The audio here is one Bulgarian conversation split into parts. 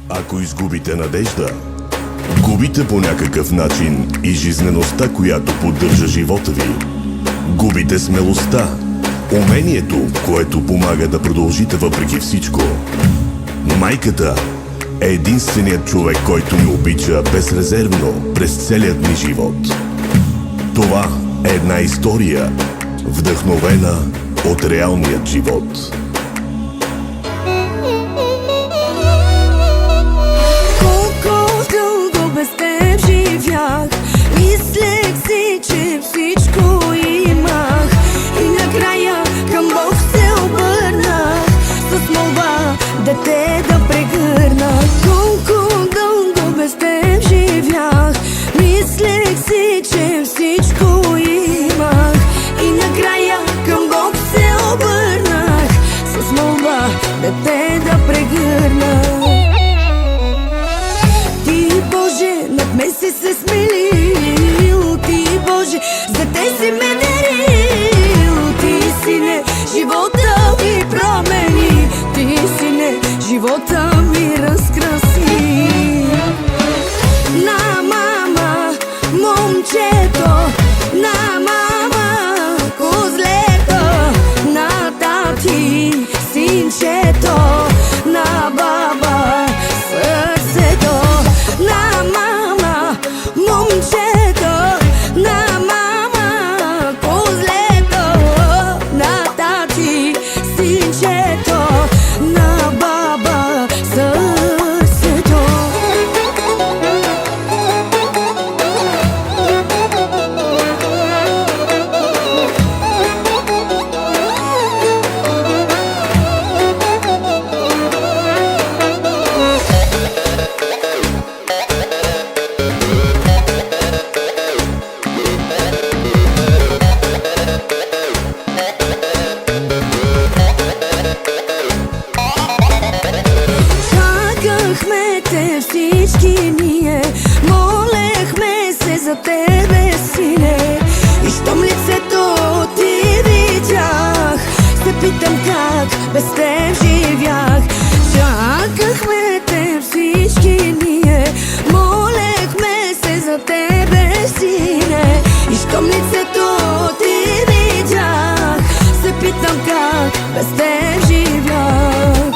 Ако изгубите надежда, губите по някакъв начин и жизнеността, която поддържа живота ви. Губите смелостта, умението, което помага да продължите въпреки всичко. Майката е единственият човек, който ни обича безрезервно през целият ни живот. Това е една история, вдъхновена от реалният живот. Колко дълго без теб живях, мислех си, че всичко имах, и накрая към Бог се обърнах с молба дете да прегърна. Колко дълго без теб живях, мислех си, че всичко имах, и накрая към Бог се обърнах с молба дете да прегърна. Ти, Боже, над мен си се смилил, Ти, Боже, за те си ме дарил. Ти, Сине, живота ми промени, Ти, Сине, живота ми разкраси. На мама, момчето, на мама, козлето, на тати, синчето, на баба, сърцето. На мама, момчето, на мама, козлето, на тати, синчето, на баба, сърцето. Чакахме те всички ние, молехме се за тебе, Сине, и щом лицето ти видях, се питам как без теб живях. Чакахме те всички ние, молехме се за тебе, Сине, и щом лицето ти видях, се питам как без теб живях.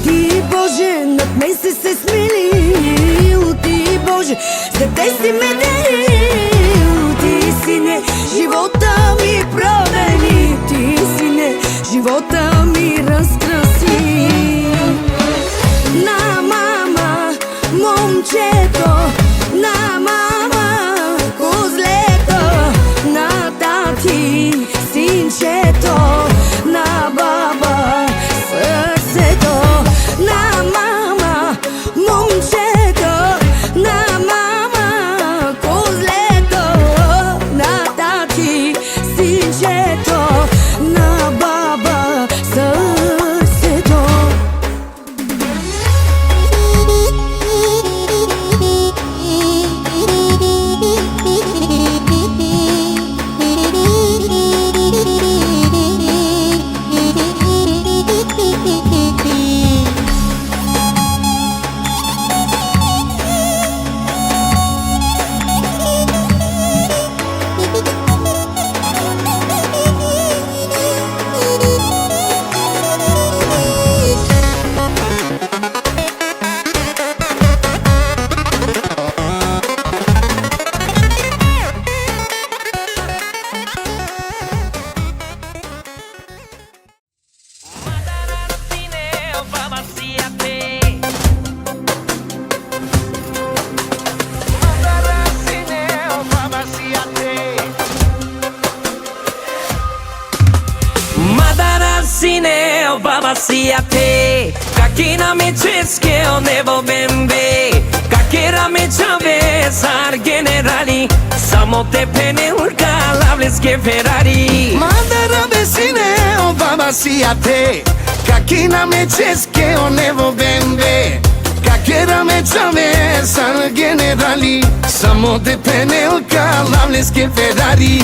Ти, Боже, над мен си се смилил, Ти, Боже, за те си ме дарил. Ти, Сине, живота ми промени, Ти, Сине, живота ми разкраси. На мама, момчето, на мама, козлето, на тати, синчето, на баба, сърцето. На мама, момчето, на мама, козлето, на тати, синчето, на баба, сърцето. Siate, kakina mi české o nebo bembe, kakera mi čave zar generali, samo te penelka lavleske Ferrari. Madara besine o baba siate, kakina mi české o nebo bembe, kakera mi čave zar generali, samo te penelka lavleske Ferrari.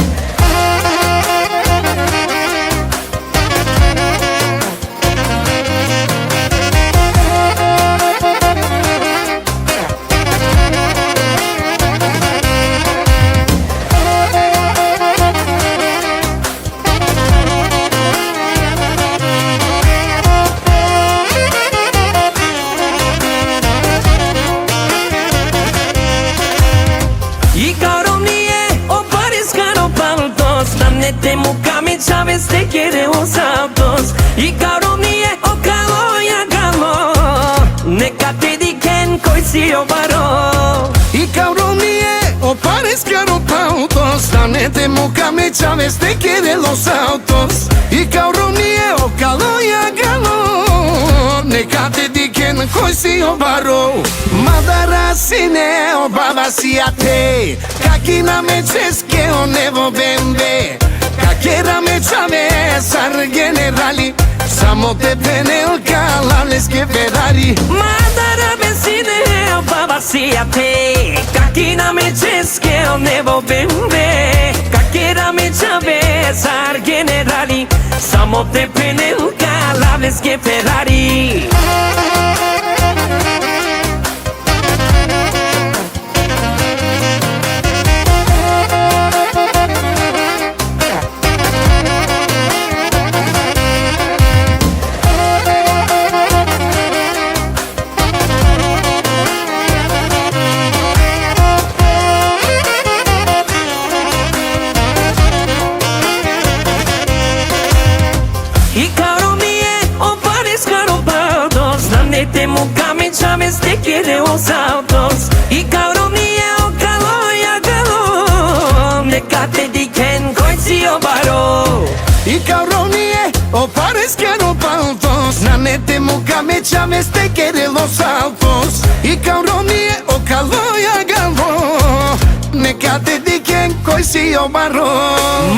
si obaro. I caro mie, o pares caro pautos. Danete mucame chaves, te quiere los autos. I caro mie, o caloia galo. Necate diken koi si obaro. Madara sine, o baba si ate. Kakina me cheske, o nevo bembe. Kakera me chaves, ar generali. Samo te penel calales que Ferrari. Madara benzine, o baba si ate. Kakina me cheske, o nevo bembe. Kakera me chaves, ar generali. Samo te penel calales que Ferrari. Mucame chaves te quiere os autos. I caro mie o caloia galo. Necate diken koi o baro. I caro mie o pares caro pautos. Nanete mucame chaves te quiere los autos. I caro mie o caloia galo. Necate diken koi o baro.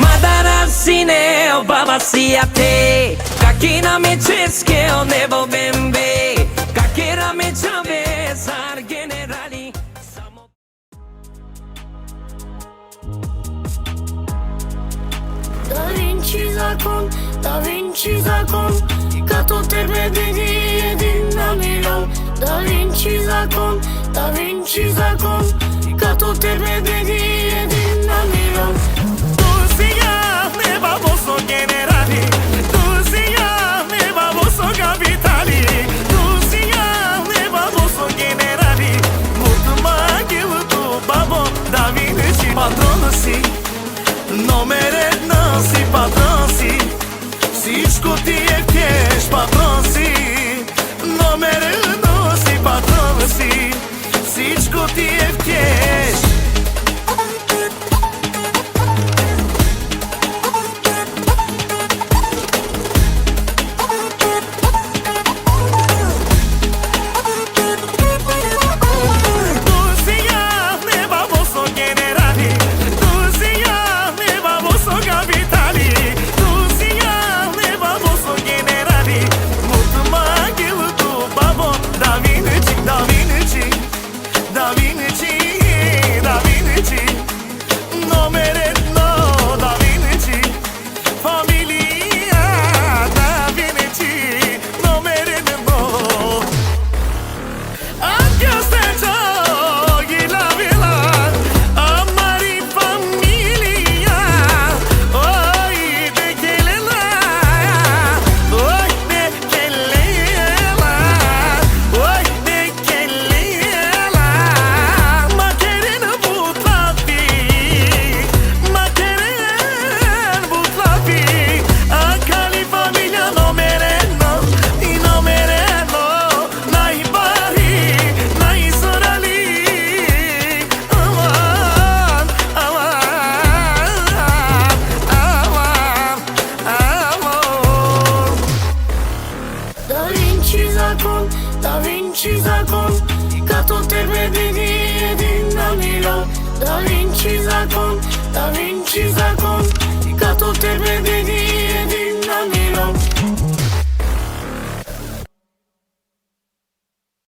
Madara sine o baba si ate. Kakina me cheske o nevo bembe. Kakera me chaves, ar generali. Da Vinci zakon, Da Vinci zakon. Kato tebe dedi dinamilo. Da Vinci zakon, Da Vinci zakon. Kato tebe dedi dinamilo. Tu siyah ne baboso generali. Tu siyah ne baboso kapitali. Tu siyah ne baboso generali. Mutma gibi tu babo da Vinci patrono si. Nomere nasi patron si. Всичко ти е кеш патрон си. Номер едно си патрон си. Всичко ти е в кеш. Da Vinci zakon, kato tebe dedi dinamilo. Da Vinci zakon, Da Vinci zakon, kato tebe dedi